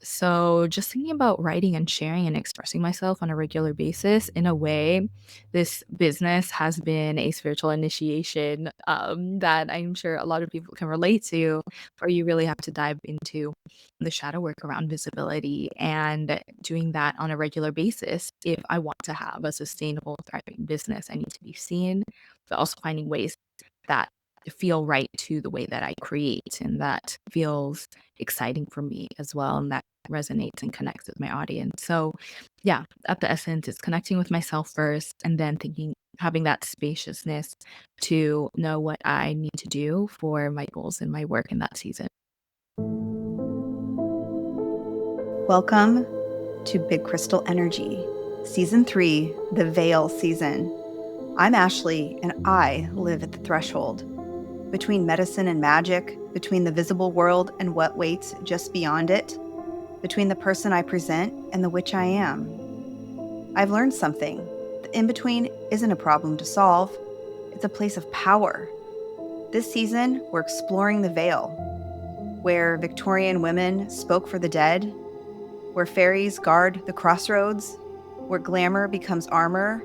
So, just thinking about writing and sharing and expressing myself on a regular basis, in a way, this business has been a spiritual initiation that I'm sure a lot of people can relate to, where you really have to dive into the shadow work around visibility and doing that on a regular basis. If I want to have a sustainable, thriving business, I need to be seen, but also finding ways that feel right to the way that I create and that feels exciting for me as well. And that resonates and connects with my audience. So, yeah, at the essence, it's connecting with myself first and then thinking, having that spaciousness to know what I need to do for my goals and my work in that season. Welcome to Big Crystal Energy, Season 3, the Veil Season. I'm Ashley, and I live at the threshold between medicine and magic, between the visible world and what waits just beyond it, between the person I present and the witch I am. I've learned something. The in-between isn't a problem to solve. It's a place of power. This season, we're exploring the veil, where Victorian women spoke for the dead, where fairies guard the crossroads, where glamour becomes armor,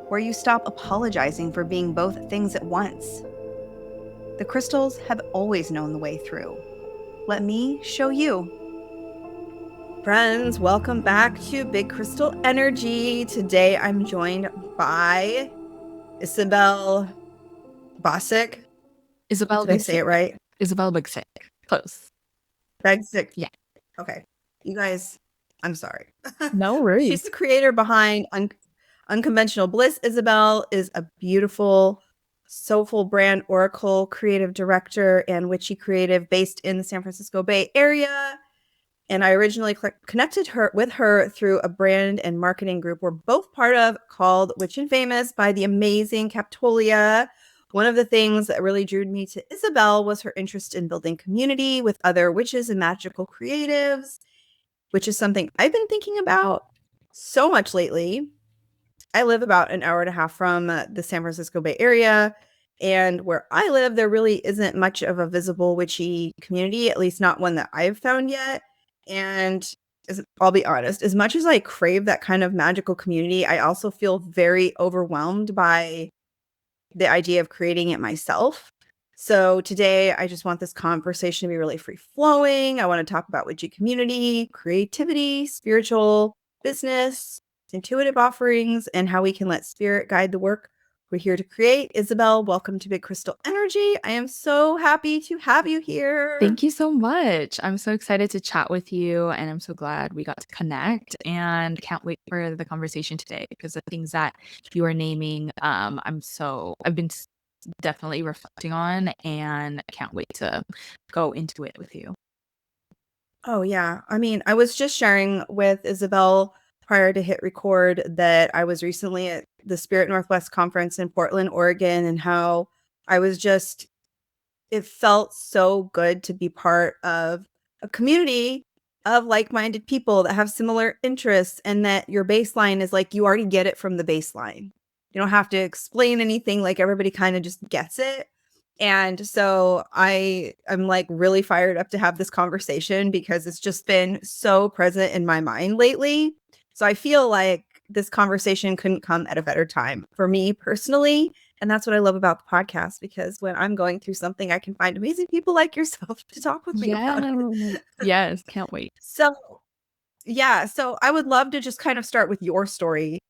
where you stop apologizing for being both things at once. The crystals have always known the way through. Let me show you. Friends, welcome back to Big Crystal Energy. Today I'm joined by Isabel Bagsik. Isabel Did I say it right? Isabel Bagsik. Close. Bagsik. Yeah. Okay. You guys, I'm sorry. No worries. She's the creator behind Unconventional Bliss. Isabel is a beautiful, soulful brand oracle, creative director, and witchy creative based in the San Francisco Bay Area. And I originally connected with her through a brand and marketing group we're both part of called Witch and Famous by the amazing Captolia. One of the things that really drew me to Isabel was her interest in building community with other witches and magical creatives, which is something I've been thinking about so much lately. I live about an hour and a half from the San Francisco Bay Area. And where I live, there really isn't much of a visible witchy community, at least not one that I've found yet. And I'll be honest, as much as I crave that kind of magical community, I also feel very overwhelmed by the idea of creating it myself. So today, I just want this conversation to be really free flowing. I want to talk about witchy community, creativity, spiritual business, intuitive offerings, and how we can let spirit guide the work we're here to create. Isabel, welcome to Big Crystal Energy. I am so happy to have you here. Thank you so much. I'm so excited to chat with you, and I'm so glad we got to connect and can't wait for the conversation today because the things that you are naming, I've been definitely reflecting on and can't wait to go into it with you. Oh, yeah. I mean, I was just sharing with Isabel prior to hit record that I was recently at the Spirit Northwest conference in Portland, Oregon, and how I was just, it felt so good to be part of a community of like-minded people that have similar interests, and that your baseline is like, you already get it from the baseline. You don't have to explain anything, like everybody kind of just gets it. And so I'm like really fired up to have this conversation because it's just been so present in my mind lately. So I feel like this conversation couldn't come at a better time for me personally. And that's what I love about the podcast, because when I'm going through something, I can find amazing people like yourself to talk with me about it. Yes, can't wait. So, yeah, so I would love to just kind of start with your story.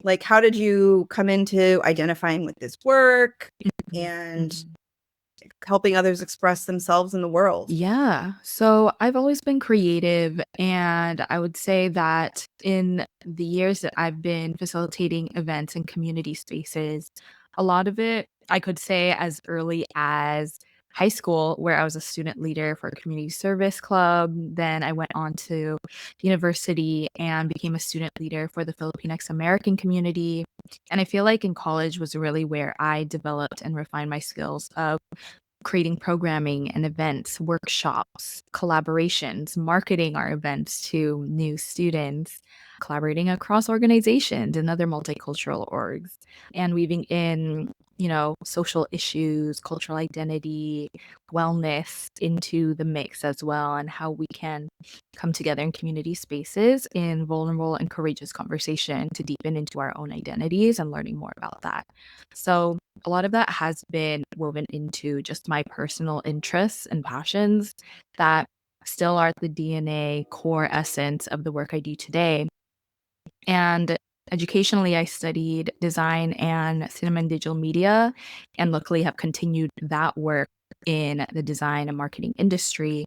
Like, how did you come into identifying with this work and helping others express themselves in the world? Yeah. So I've always been creative. And I would say that in the years that I've been facilitating events and community spaces, a lot of it, I could say as early as high school, where I was a student leader for a community service club. Then I went on to university and became a student leader for the Filipinx American community. And I feel like in college was really where I developed and refined my skills of creating programming and events, workshops, collaborations, marketing our events to new students, collaborating across organizations and other multicultural orgs, and weaving in social issues, cultural identity, wellness into the mix as well, and how we can come together in community spaces in vulnerable and courageous conversation to deepen into our own identities and learning more about that. So, a lot of that has been woven into just my personal interests and passions that still are the DNA core essence of the work I do today. And educationally, I studied design and cinema and digital media, and luckily have continued that work in the design and marketing industry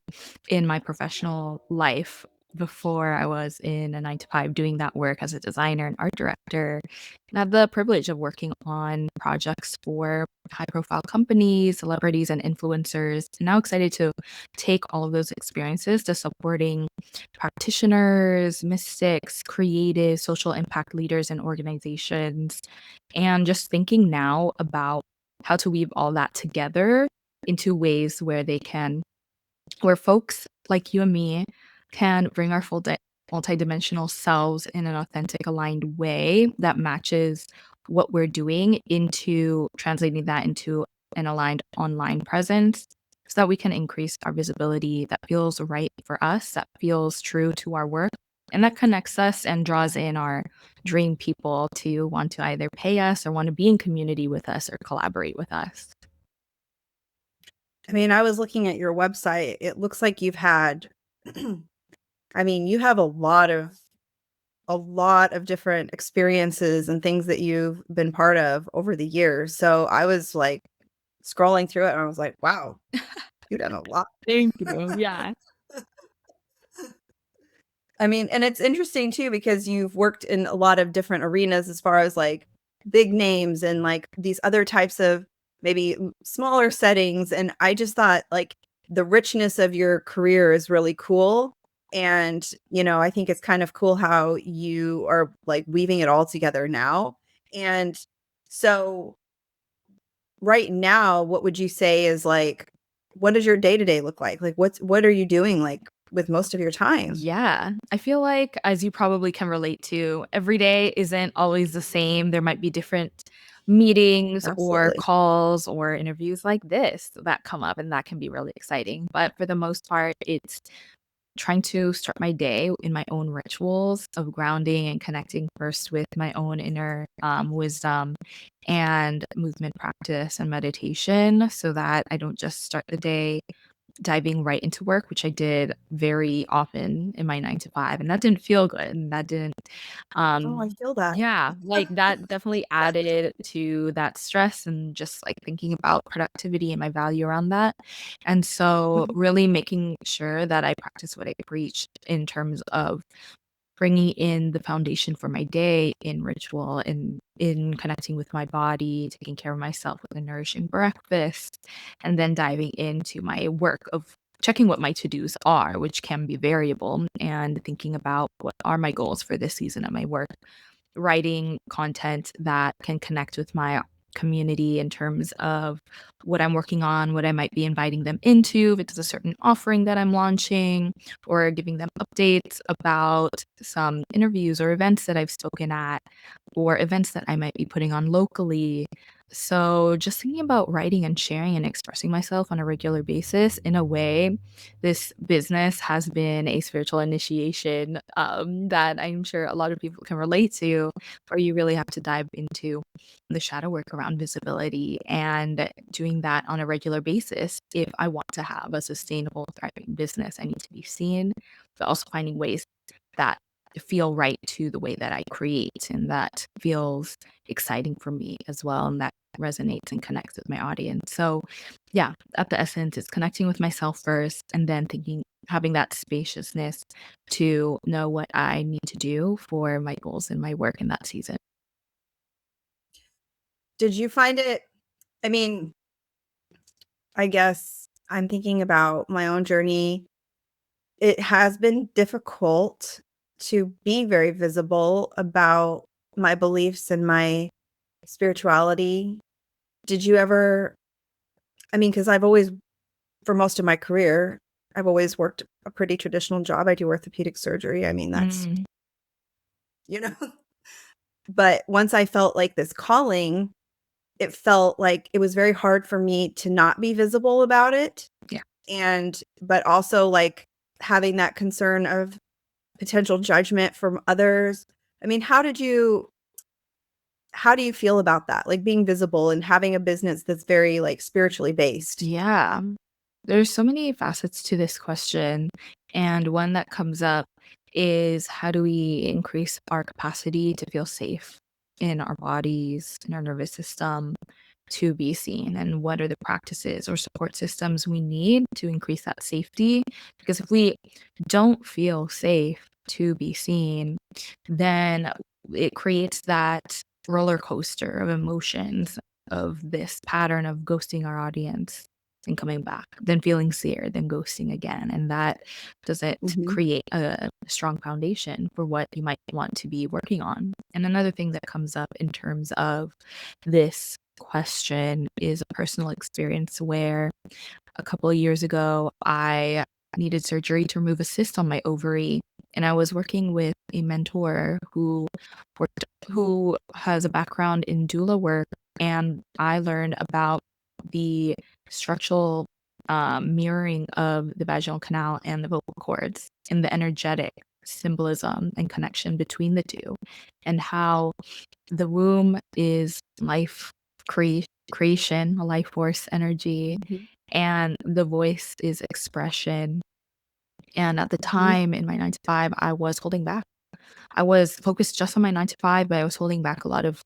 in my professional life before I was in a 9 to 5 doing that work as a designer and art director. And I have the privilege of working on projects for high profile companies, celebrities, and influencers. And now excited to take all of those experiences to supporting practitioners, mystics, creative, social impact leaders, and organizations. And just thinking now about how to weave all that together into ways where where folks like you and me can bring our multidimensional selves in an authentic, aligned way that matches what we're doing into translating that into an aligned online presence so that we can increase our visibility that feels right for us, that feels true to our work, and that connects us and draws in our dream people to want to either pay us or want to be in community with us or collaborate with us. I mean, I was looking at your website. It looks like you've had I mean, you have a lot of different experiences and things that you've been part of over the years. So I was like scrolling through it and I was like, wow, you've done a lot. Thank you. Yeah. I mean, and it's interesting too because you've worked in a lot of different arenas as far as like big names and like these other types of maybe smaller settings. And I just thought like the richness of your career is really cool. And, I think it's kind of cool how you are like weaving it all together now. And so, right now, what would you say is like, what does your day to day look like? Like, what are you doing like with most of your time? Yeah. I feel like, as you probably can relate to, every day isn't always the same. There might be different meetings or Absolutely. calls or interviews like this that come up, and that can be really exciting. But for the most part, it's trying to start my day in my own rituals of grounding and connecting first with my own inner wisdom and movement practice and meditation so that I don't just start the day diving right into work, which I did very often in my 9 to 5, and that didn't feel good, and that didn't, Oh, I um feel that. yeah, like, that definitely added to that stress and just, like, thinking about productivity and my value around that, and so Mhm. really making sure that I practice what I preach in terms of bringing in the foundation for my day in ritual, in connecting with my body, taking care of myself with a nourishing breakfast, and then diving into my work of checking what my to-dos are, which can be variable, and thinking about what are my goals for this season of my work, writing content that can connect with my community in terms of what I'm working on, what I might be inviting them into, if it's a certain offering that I'm launching, or giving them updates about some interviews or events that I've spoken at, or events that I might be putting on locally. So, just thinking about writing and sharing and expressing myself on a regular basis in a way, this business has been a spiritual initiation that I'm sure a lot of people can relate to, where you really have to dive into the shadow work around visibility and doing that on a regular basis. If I want to have a sustainable, thriving business, I need to be seen, but also finding ways that feel right to the way that I create and that feels exciting for me as well, and that resonates and connects with my audience. So, yeah, at the essence, it's connecting with myself first and then having that spaciousness to know what I need to do for my goals and my work in that season. Did you find it I mean, I guess I'm thinking about my own journey. It has been difficult to be very visible about my beliefs and my spirituality. Did you ever I mean, because I've always for most of my career, I've always worked a pretty traditional job. I do orthopedic surgery. I mean, that's Mm, you know? But once I felt like this calling, it felt like it was very hard for me to not be visible about it. Yeah. But also like having that concern of potential judgment from others. I mean, how do you feel about that? Like being visible and having a business that's very like spiritually based? Yeah. There's so many facets to this question. And one that comes up is how do we increase our capacity to feel safe in our bodies, in our nervous system, to be seen? And what are the practices or support systems we need to increase that safety? Because if we don't feel safe to be seen, then it creates that roller coaster of emotions, of this pattern of ghosting our audience and coming back, then feeling scared, then ghosting again. And that doesn't Mhm. create a strong foundation for what you might want to be working on. And another thing that comes up in terms of this question is a personal experience where a couple of years ago, I needed surgery to remove a cyst on my ovary. And I was working with a mentor who has a background in doula work, and I learned about the structural mirroring of the vaginal canal and the vocal cords and the energetic symbolism and connection between the two, and how the womb is life creation, a life force energy, Mhm. and the voice is expression. And at the Mhm. time in my 9 to 5, I was holding back. I was focused just on my 9 to 5, but I was holding back a lot of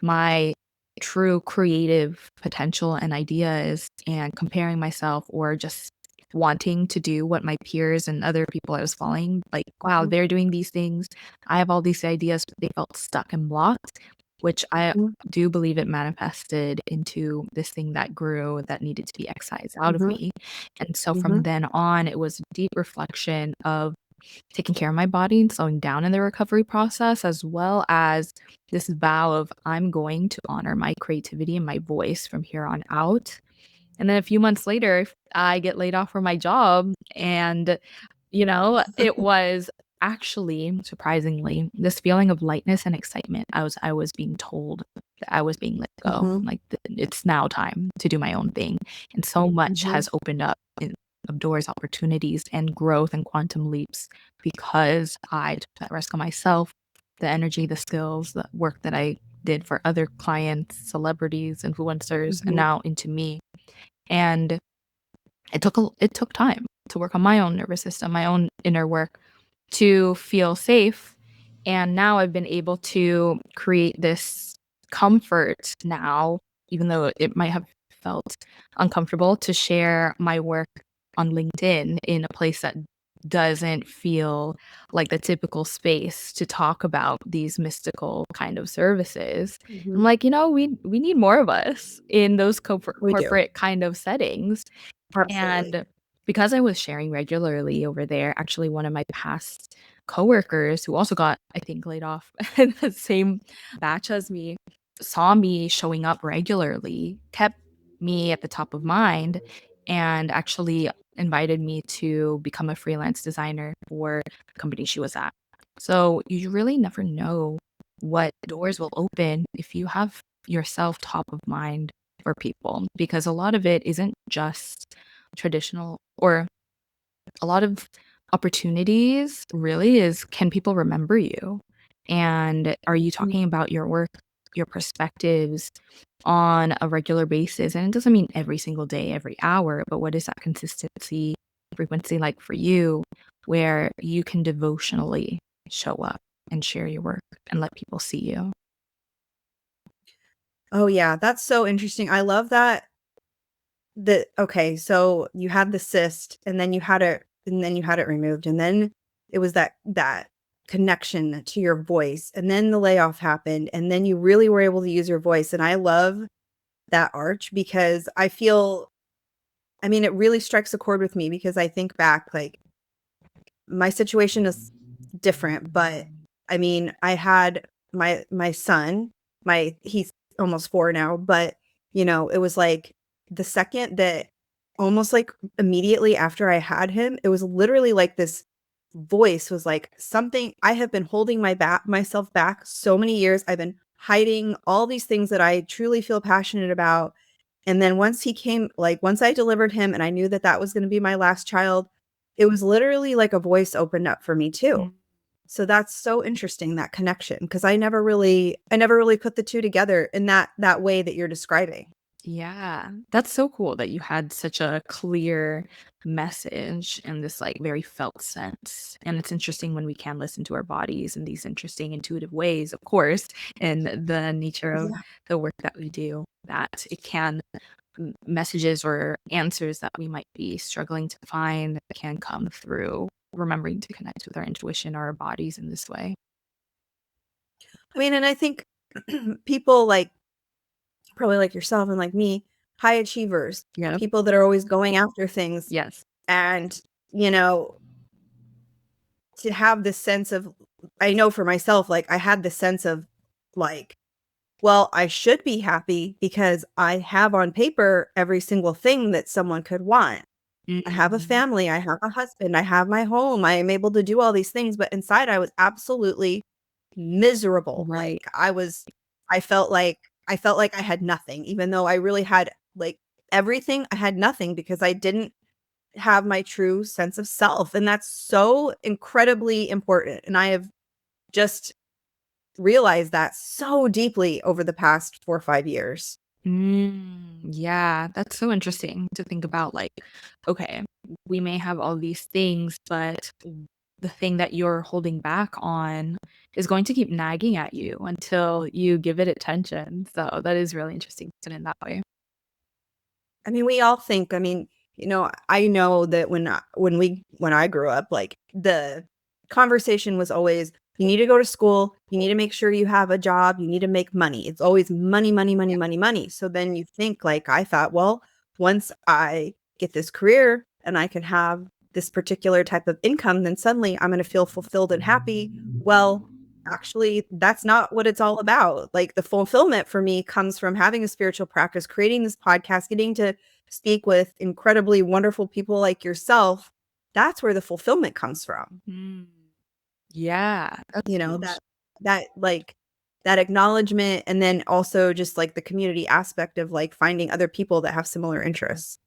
my true creative potential and ideas, and comparing myself or just wanting to do what my peers and other people I was following, like, wow, Mhm. they're doing these things. I have all these ideas, but they felt stuck and blocked, which I Mhm. do believe it manifested into this thing that grew that needed to be excised out of Mhm. me. And so from Mhm. then on, it was deep reflection of taking care of my body and slowing down in the recovery process, as well as this vow of I'm going to honor my creativity and my voice from here on out. And then a few months later, I get laid off from my job. And, it was actually, surprisingly, this feeling of lightness and excitement. I was being told that I was being let go. Mhm. Like, it's now time to do my own thing. And so much Mhm. has opened up of doors, opportunities, and growth and quantum leaps because I took that risk on myself, the energy, the skills, the work that I did for other clients, celebrities, influencers, and Mhm. now into me. And it took time to work on my own nervous system, my own inner work to feel safe. And now I've been able to create this comfort now, even though it might have felt uncomfortable to share my work on LinkedIn in a place that doesn't feel like the typical space to talk about these mystical kind of services. I'm Mhm. like, we need more of us in those We do. corporate kind of settings. Absolutely. And because I was sharing regularly over there, actually one of my past coworkers who also got, I think, laid off in the same batch as me, saw me showing up regularly, kept me at the top of mind, and actually invited me to become a freelance designer for the company she was at. So you really never know what doors will open if you have yourself top of mind for people, because a lot of it isn't just traditional, or a lot of opportunities really is, can people remember you? And are you Mhm. talking about your work, your perspectives on a regular basis? And it doesn't mean every single day, every hour, but what is that consistency, frequency like for you, where you can devotionally show up and share your work and let people see you? Oh, yeah, that's so interesting. I love that okay, so you had the cyst and then you had it removed, and then it was that connection to your voice, and then the layoff happened, and then you really were able to use your voice, and I love that arch because I mean, it really strikes a chord with me because I think back, like, my situation is different, but I mean, I had my son, he's almost 4 now, but, it was like the second that almost like immediately after I had him, it was literally like this voice was like something I have been holding myself back so many years. I've been hiding all these things that I truly feel passionate about. And then once he came, like once I delivered him and I knew that that was going to be my last child, it was literally like a voice opened up for me too. Mm. So that's so interesting, that connection, because I never really put the two together in that way that you're describing. Yeah, that's so cool that you had such a clear message in this like very felt sense. And it's interesting when we can listen to our bodies in these interesting intuitive ways, of course, in the nature of Yeah. the work that we do, that it can messages or answers that we might be struggling to find can come through remembering to connect with our intuition, our bodies in this way. I mean, and I think people like probably like yourself and like me, high achievers, Yep. people that are always going after things Yes. and, you know, to have this sense of, I know for myself, like I had this sense of like, well, I should be happy because I have on paper every single thing that someone could want. I have a Mhm. family, I have a husband, I have my home, I am able to do all these things, but inside I was absolutely miserable. Right. I felt like I felt like I had nothing, even though I really had like everything. I had nothing because I didn't have my true sense of self. And that's so incredibly important. And I have just realized that so deeply over the past 4 or 5 years. Yeah, that's so interesting to think about. Like, okay, we may have all these things, but the thing that you're holding back on is going to keep nagging at you until you give it attention. So that is really interesting to put it in that way. I mean, we all think, I mean, I know that when I grew up, like the conversation was always, you need to go to school, you need to make sure you have a job, you need to make money. It's always money, money, money, money, money. So then you think, like I thought, well, once I get this career and I can have this particular type of income, then suddenly I'm going to feel fulfilled and happy. Well, actually, that's not what it's all about. Like the fulfillment for me comes from having a spiritual practice, creating this podcast, getting to speak with incredibly wonderful people like yourself. That's where the fulfillment comes from. Mm. Yeah, that's You know, huge. that like that acknowledgement, and then also just like the community aspect of like finding other people that have similar interests.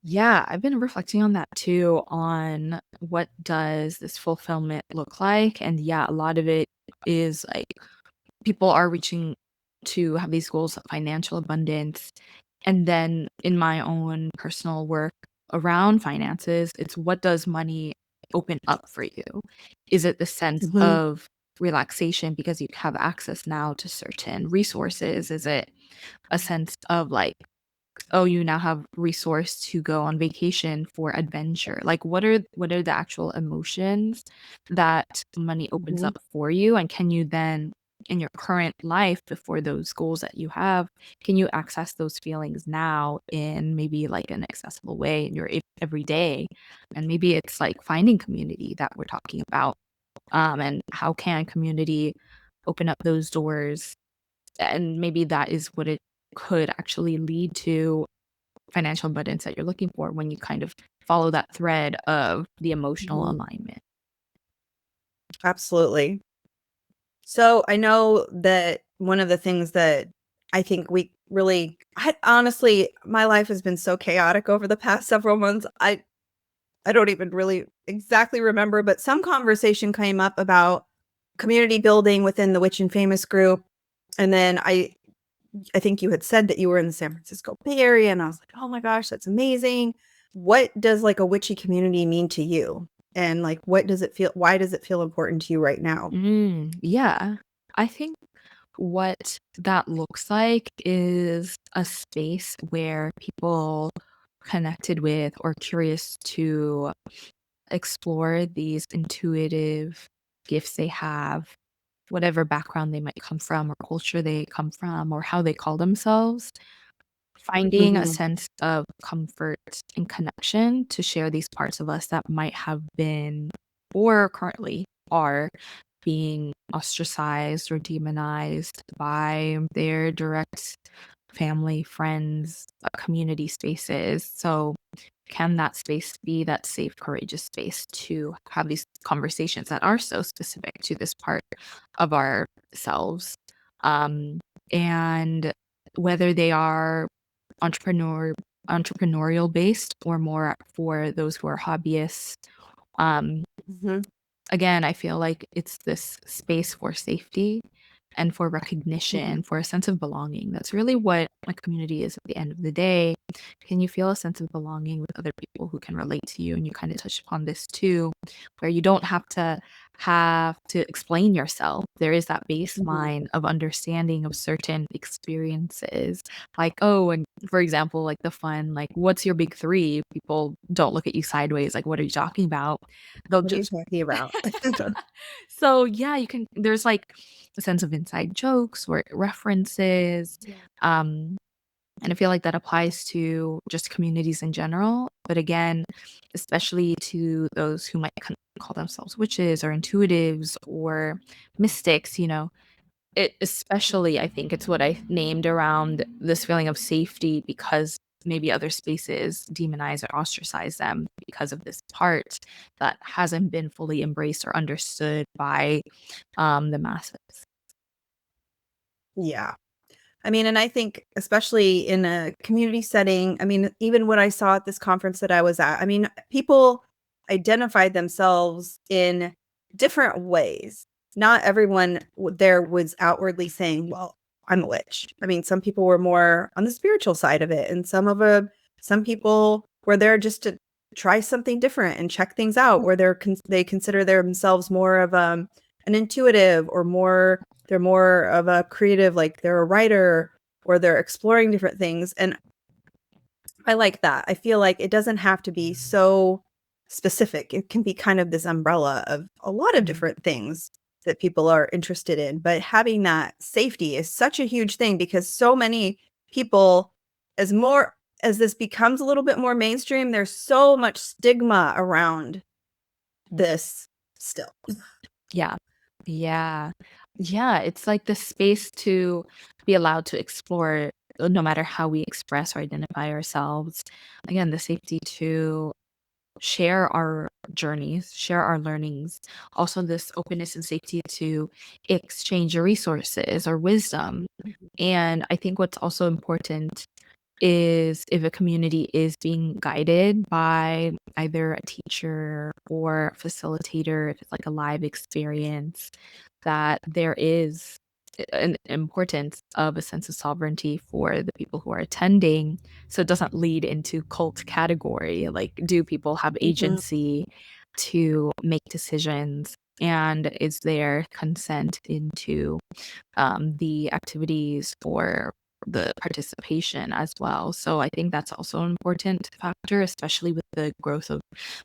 Yeah, I've been reflecting on that too, on what does this fulfillment look like? And yeah, a lot of it is like people are reaching to have these goals of financial abundance. And then in my own personal work around finances, it's what does money open up for you? Is it the sense Mhm. of relaxation because you have access now to certain resources? Is it a sense of like, oh, you now have resource to go on vacation for adventure? Like what are the actual emotions that money opens Mhm. up for you? And can you then in your current life before those goals that you have, can you access those feelings now in maybe like an accessible way in your every day? And maybe it's like finding community that we're talking about. And how can community open up those doors? And maybe that is what it could actually lead to financial abundance that you're looking for when you kind of follow that thread of the emotional Mhm. alignment. Absolutely. So I know that one of the things that I think we really, honestly, my life has been so chaotic over the past several months. I don't even really exactly remember, but some conversation came up about community building within the Witch and Famous group. And then I think you had said that you were in the San Francisco Bay Area, and I was like, "Oh my gosh, that's amazing." What does like a witchy community mean to you? And like what does it feel why does it feel important to you right now? Yeah. I think what that looks like is a space where people connected with or curious to explore these intuitive gifts they have, whatever background they might come from, or culture they come from, or how they call themselves. Finding a Mhm. sense of comfort and connection to share these parts of us that might have been or currently are being ostracized or demonized by their direct family, friends, community spaces. So, can that space be that safe, courageous space to have these conversations that are so specific to this part of ourselves? Um, and whether they are entrepreneurial based or more for those who are hobbyists. Um, Mhm. Again, I feel like it's this space for safety and for Mhm. recognition, for a sense of belonging. That's really what a community is at the end of the day. Can you feel a sense of belonging with other people who can relate to you? And you kind of touched upon this too, where you don't have to explain yourself. There is that Mhm. baseline of understanding of certain experiences. Like, oh, and for example, like the fun, like, what's your big three? People don't look at you sideways, like, what are you talking about? They'll What are you just talking about? so yeah, you can there's like a sense of inside jokes or references. Um, and I feel like that applies to just communities in general. But again, especially to those who might call themselves witches or intuitives or mystics, it especially, I think it's what I named around this feeling of safety because maybe other spaces demonize or ostracize them because of this part that hasn't been fully embraced or understood by the masses. Yeah. I mean, and I think especially in a community setting, I mean, even what I saw at this conference that I was at, I mean, people identified themselves in different ways. Not everyone there was outwardly saying, "Well, I'm a witch." I mean, some people were more on the spiritual side of it, and some people were there just to try something different and check things out, where they consider themselves more of an intuitive or they're more of a creative, like they're a writer or they're exploring different things. And I like that. I feel like it doesn't have to be so specific. It can be kind of this umbrella of a lot of Mhm. different things that people are interested in. But having that safety is such a huge thing because so many people, as this becomes a little bit more mainstream, there's so much stigma around this still. Yeah. Yeah. Yeah, it's like the space to be allowed to explore no matter how we express or identify ourselves. Again, the safety to share our journeys, share our learnings. Also, this openness and safety to exchange your resources or wisdom. And I think what's also important is if a community is being guided by either a teacher or a facilitator, if it's like a live experience, that there is an importance of a sense of sovereignty for the people who are attending so it doesn't lead into cult category. Like, do people have Mhm. agency to make decisions, and is there consent into the activities or the participation as well. So I think that's also an important factor, especially with the growth of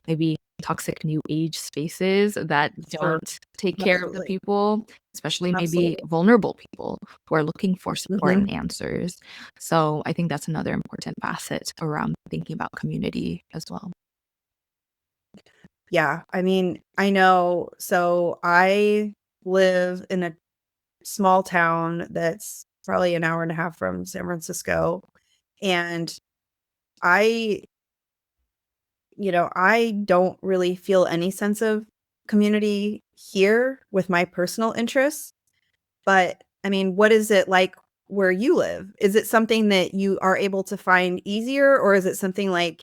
maybe toxic new age spaces that Sure. don't take care of the Absolutely. people, especially maybe Absolutely. vulnerable people who are looking for support Mhm. and answers. So I think that's another important facet around thinking about community as well. Yeah, I mean, I know so I live in a small town that's probably an hour and a half from San Francisco, and I I don't really feel any sense of community here with my personal interests, but, I mean, what is it like where you live? Is it something that you are able to find easier, or is it something like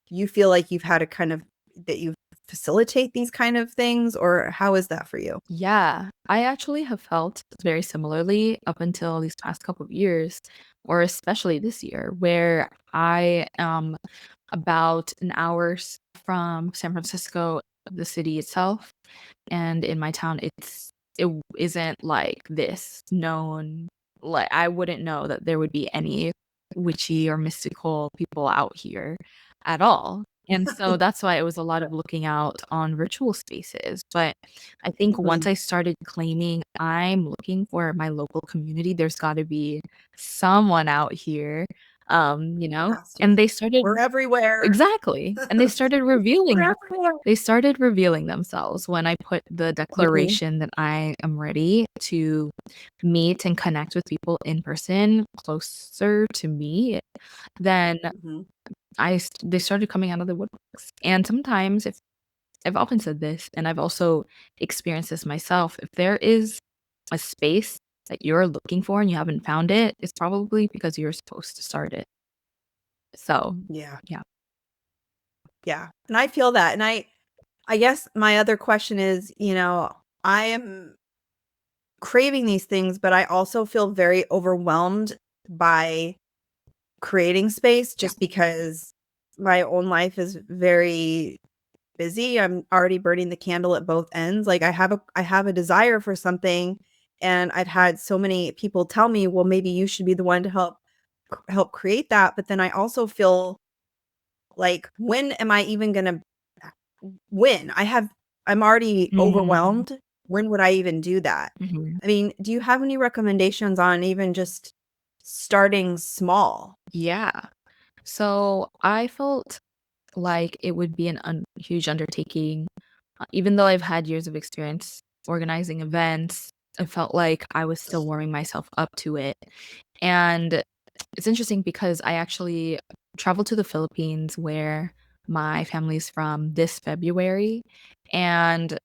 you feel like you've had to kind of that you facilitate these kind of things, or how is that for you? Yeah, I actually have felt very similarly up until these past couple of years, or especially this year, where I am about an hour from San Francisco, the city itself, and in my town, it isn't like this known. Like I wouldn't know that there would be any witchy or mystical people out here at all. And so that's why it was a lot of looking out on virtual spaces. But I think once Mhm. I started claiming I'm looking for my local community, there's got to be someone out here, Has to and be. they started We're everywhere. exactly. And We're everywhere. they started revealing themselves when I put the Mhm. declaration that I am ready to meet and connect with people in person closer to me. Then Mhm. they started coming out of the woodworks. And sometimes if I've often said this and I've also experienced this myself, if there is a space that you're looking for and you haven't found it, it's probably because you're supposed to start it. So, Yeah. yeah. Yeah. And I feel that. And I guess my other question is, I am craving these things, but I also feel very overwhelmed by creating space Yeah. just because my own life is very busy. I'm already burning the candle at both ends. Like I have a desire for something, and I've had so many people tell me, "Well, maybe you should be the one to help create that." But then I also feel like, when am I even going to when? I'm already Mhm. overwhelmed. When would I even do that? Mhm. I mean, do you have any recommendations on even just starting small? Yeah. So, I felt like it would be an huge undertaking. Even though I've had years of experience organizing events, I felt like I was still warming myself up to it. And it's interesting because I actually traveled to the Philippines where my family's from this February. And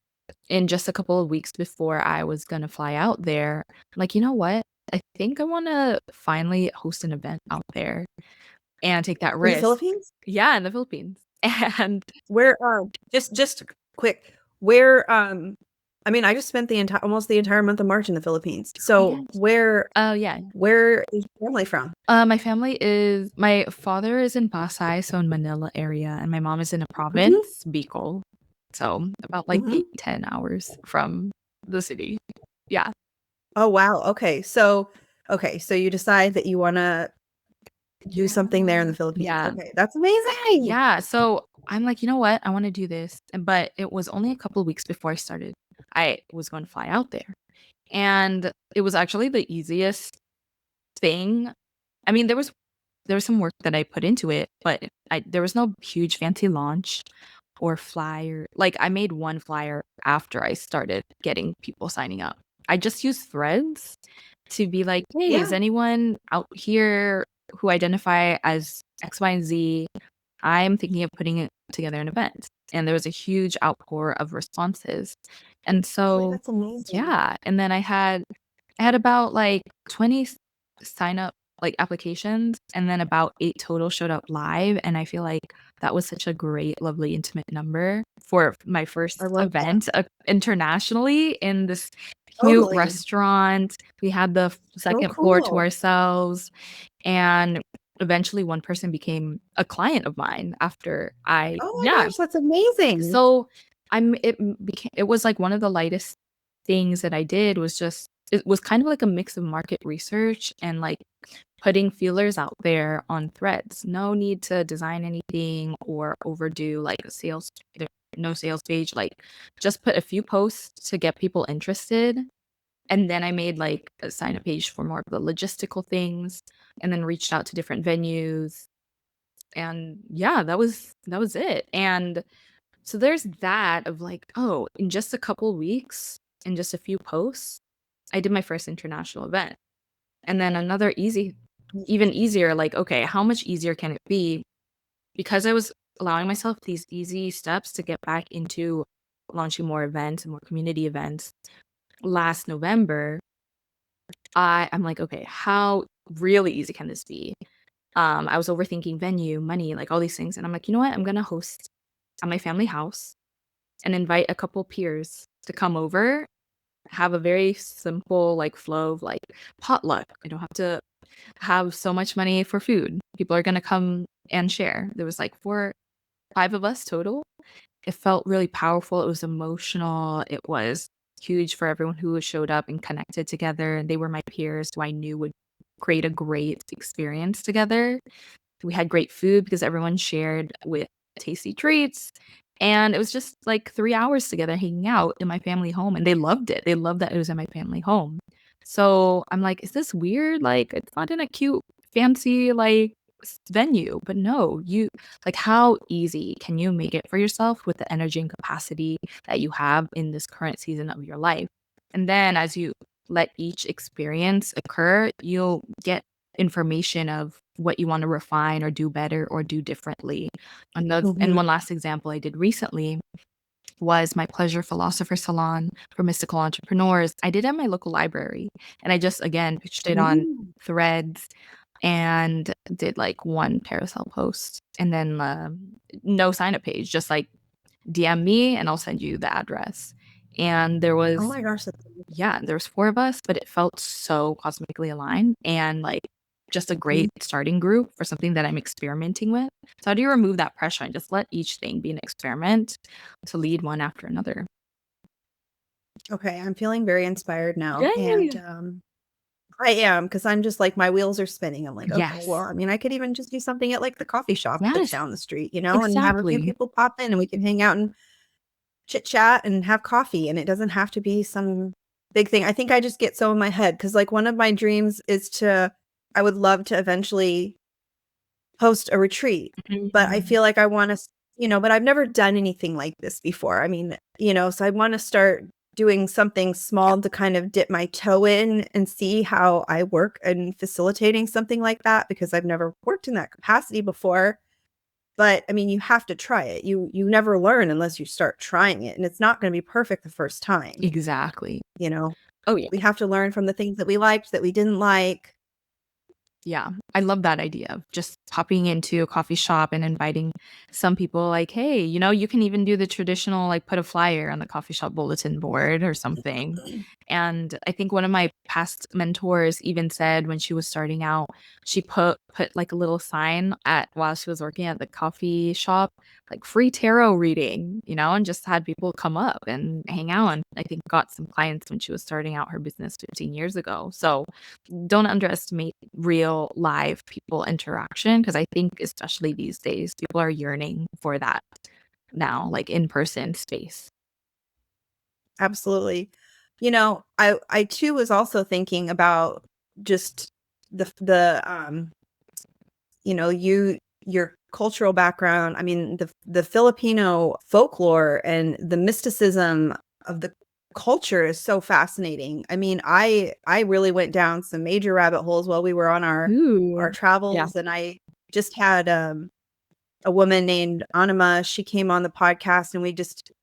in just a couple of weeks before I was going to fly out there, I'm like, you know what? I think I want to finally host an event out there and take that In the risk. Philippines? Yeah, in the Philippines. And Where, just quick, where, I mean, I just spent almost the entire month of March in the Philippines. oh, So yes. Oh, yeah. where is your family from? My father is in Pasay, so in Manila area, and my mom is in a Mhm, province, Bicol. So about like mhm. 8-10 hours from the city. Yeah. Oh, wow. Okay, so you decide that you wanna do something there in the Philippines. Yeah. Okay, that's amazing. Yeah. So I'm like, you know what? I want to do this. But it was only a couple of weeks before I was going to fly out there. And it was actually the easiest thing. I mean, there was some work that I put into it, but there was no huge fancy launch or flyer. Like, I made one flyer after I started getting people signing up. I just used Threads to be like, "Hey, is Yeah, anyone out here who identify as X, Y, and Z? I'm thinking of putting it together an event." And there was a huge outpour of responses. And so, that's amazing. yeah, and then I had about, like, 20 sign up, like, applications, and then about 8 total showed up live, and I feel like that was such a great, lovely, intimate number for my I first love that. event, internationally in this cute Totally. restaurant. We had the So 2nd floor to cool. ourselves, and eventually one person became a client of mine after I Oh my yeah. gosh, that's amazing. So, it was, like, one of the lightest things that I did was just it was kind of like a mix of market research and, like, putting feelers out there on Threads. No need to design anything or overdo, like, a sales there no sales page, like, just put a few posts to get people interested, and then I made, like, a sign-up page for more of the logistical things, and then reached out to different venues, and yeah, that was it, and so there's that of like, oh, in just a couple weeks, in just a few posts, I did my first international event. And then another even easier, like, okay, how much easier can it be? Because I was allowing myself these easy steps to get back into launching more events and more community events. Last November, I'm like, okay, how really easy can this be? I was overthinking venue, money, like all these things. And I'm like, you know what? I'm gonna host at my family house and invite a couple peers to come over, have a very simple, like, flow of, like, potluck. I don't have to have so much money for food. People are gonna come and share. There was, like, 5 of us total. It felt really powerful, it was emotional, it was huge for everyone who showed up and connected together, and they were my peers who I knew would create a great experience together. We had great food because everyone shared with tasty treats, and it was just, like, 3 hours together hanging out in my family home, and they loved it. They loved that it was in my family home. So, I'm like, "Is this weird? Like, it's not in a cute, fancy, like, venue." But no, like, how easy can you make it for yourself with the energy and capacity that you have in this current season of your life? And then as you let each experience occur, you'll get information of what you wanna refine or do better or do differently. And Mhm. one last example I did recently, was my Pleasure Philosopher Salon for mystical entrepreneurs. I did it at my local library, and I just, again, pitched it on Mm. Threads and did like one carousel post and then no sign up page, just like DM me and I'll send you the address. And there Oh was, my gosh, that's amazing. yeah, there was 4 of us, but it felt so cosmically aligned and like just a great starting group for something that I'm experimenting with. So how do you remove that pressure and just let each thing be an experiment to lead one after another? Okay, I'm feeling very inspired now, and, Yay! I am, because 'cause I'm just like, my wheels are spinning. I'm like, "Okay, well, Yes. I mean, I could even just do something at, like, the coffee shop that's Yes, down the street, you know, and have a few exactly. people pop in, and we can hang out and chit chat and have coffee, and it doesn't have to be some big thing." I think I just get so in my head, because like, one of my dreams is to I would love to eventually host a retreat, but I Mhm. feel like I wanna but I've never done anything like this before. I mean, so I wanna start doing something small to kind of dip my toe in and see how I work in facilitating something like that, because I've never worked in that capacity before. But, I mean, you have to try it. You never learn unless you start trying it, and it's not gonna be perfect the first time, Exactly. you know? Oh, yeah. We have to learn from the things that we liked, that we didn't like. Yeah, I love that idea of just popping into a coffee shop and inviting some people like, "Hey, you can even do the traditional, like, put a flyer on the coffee shop bulletin board or something." And I think one of my past mentors even said when she was starting out, she put, like, a little sign at while she was working at the coffee shop, like, "Free tarot reading," and just had people come up and hang out, and I think got some clients when she was starting out her business 15 years ago. So don't underestimate real live people interaction because I think especially these days, people are yearning for that now, like in-person space. Absolutely. I too was also thinking about just your cultural background. I mean, the Filipino folklore and the mysticism of the culture is so fascinating. I mean, I really went down some major rabbit holes while we were on our Ooh. Yeah. travels, and I just had a woman named Anima. She came on the podcast, and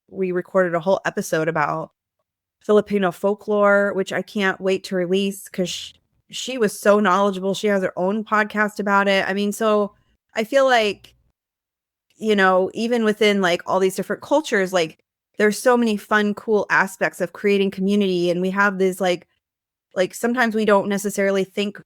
we recorded a whole episode about Filipino folklore, which I can't wait to release, because she was so knowledgeable. She has her own podcast about it. I mean, so I feel like, even within like all these different cultures, like there's so many fun, cool aspects of creating community. And we have this like sometimes we don't necessarily think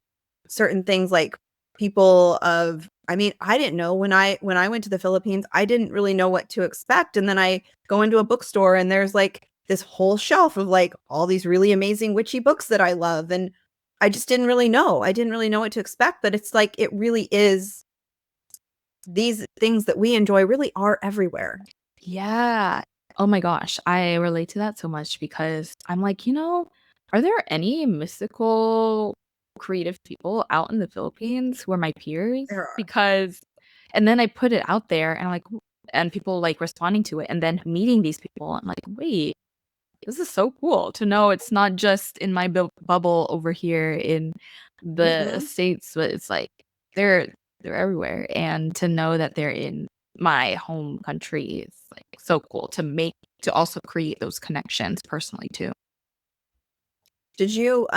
certain things, like people of I mean, I didn't know when I went to the Philippines, I didn't really know what to expect, and then I go into a bookstore and there's like this whole shelf of like all these really amazing witchy books that I love, and I just didn't really know. I didn't really know what to expect, but it's like it really is, these things that we enjoy really are everywhere. Yeah. Oh my gosh, I relate to that so much because I'm like, are there any mystical creative people out in the Philippines who are my peers? There are. Because and then I put it out there and like and people like responding to it and then meeting these people. I'm like, wait, this is so cool to know it's not just in my bubble over here in the Mhm. States, but it's like they're everywhere. And to know that they're in my home country is like so cool to also create those connections personally too. Did you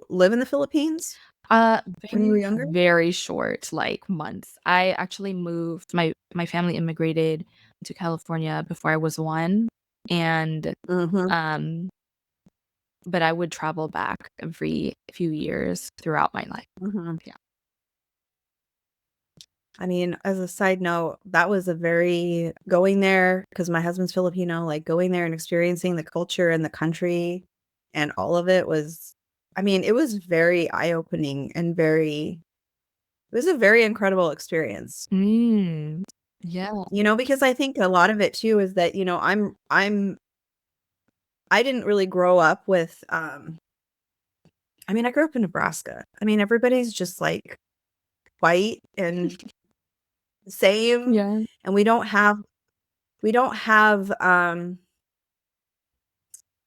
live in the Philippines when you were Very, younger? very short, like months. I actually moved my family immigrated to California before I was 1. And Mhm. um but I would travel back every few years throughout my life. Mhm. Yeah. I mean, as a side note, that was a very going there, because my husband's Filipino, like going there and experiencing the culture and the country and all of it was, I mean, it was very eye-opening and it was a very incredible experience. Mm. Yeah. Because I think a lot of it too is that, I didn't really grow up with I mean, I grew up in Nebraska. I mean, everybody's just like white and same, Yeah. and we don't have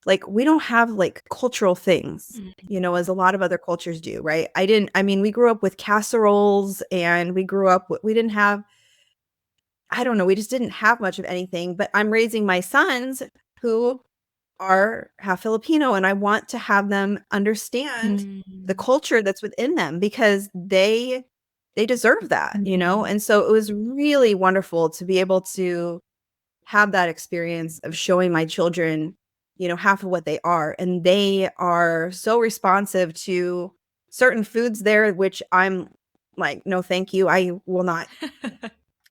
like, we don't have, like, cultural things, Mhm. as a lot of other cultures do, right? I mean, we grew up with casseroles, and we grew up with we didn't have I don't know, we just didn't have much of anything, but I'm raising my sons who are half Filipino, and I want to have them understand the Mm. culture that's within them because they deserve that, you know? Mhm. And so it was really wonderful to be able to have that experience of showing my children, you know, half of what they are. And they are so responsive to certain foods there, which I'm like, no, thank you. I will not.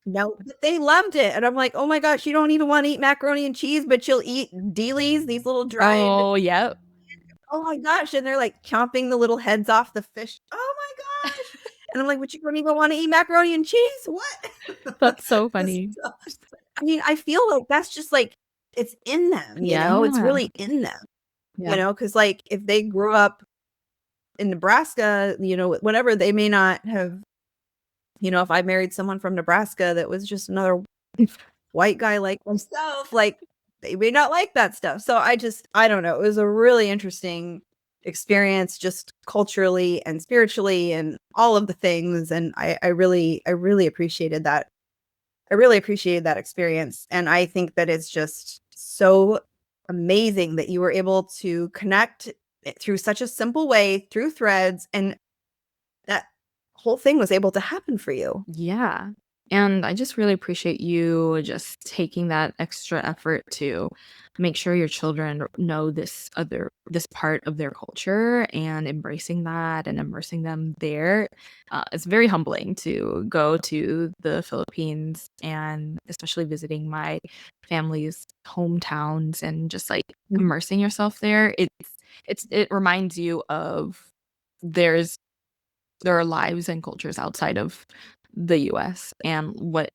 No, but they loved it. And I'm like, oh my gosh, you don't even want to eat macaroni and cheese, but you'll eat dealies, these little dried. Oh, yep. Oh my gosh. And they're like chomping the little heads off the fish. Oh my gosh. And I'm like, but you don't even want to eat macaroni and cheese? What? That's so This funny. stuff. I mean, I feel like that's just like it's in them, you know? It's Yeah. really in them, you Yeah. know, because like if they grew up in Nebraska, you know, whatever, they may not have, you know, if I married someone from Nebraska that was just another white guy like myself, like they may not like that stuff. So I don't know. It was a really interesting experience just culturally and spiritually and all of the things. And I really appreciated that. I really appreciated that experience. And I think that it's just so amazing that you were able to connect through such a simple way through threads and that whole thing was able to happen for you. Yeah. And I just really appreciate you just taking that extra effort to make sure your children know this part of their culture and embracing that and immersing them there. It's very humbling to go to the Philippines and especially visiting my family's hometowns and just like Mhm. immersing yourself there. It reminds you of there's there are lives and cultures outside of the US and what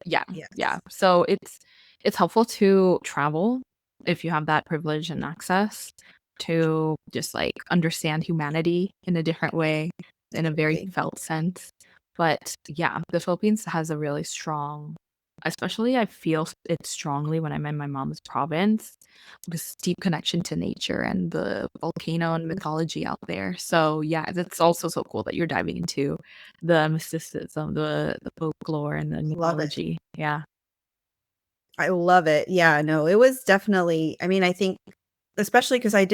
yeah, yeah. Yes. So it's helpful to travel if you have that privilege and access to just, like, understand humanity in a different way, in a very Absolutely. felt sense. But, yeah, the Philippines has a really strong especially I feel it strongly when I'm in my mom's province, this deep connection to nature and the volcano and mythology out there. So, yeah, that's also so cool that you're diving into the mysticism, the folklore, and the Love it. mythology. Yeah. I love it. Yeah, no, it was definitely I mean, I think especially because I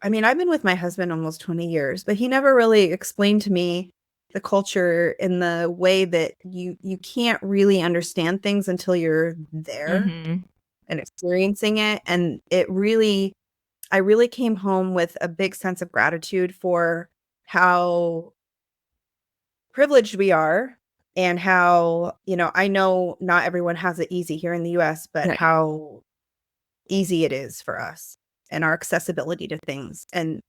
mean, I've been with my husband almost 20 years, but he never really explained to me the culture in the way that you can't really understand things until you're there Mhm. and experiencing it, and it really I really came home with a big sense of gratitude for how privileged we are and how, you know, I know not everyone has it easy here in the US, but Right. how easy it is for us and our accessibility to things and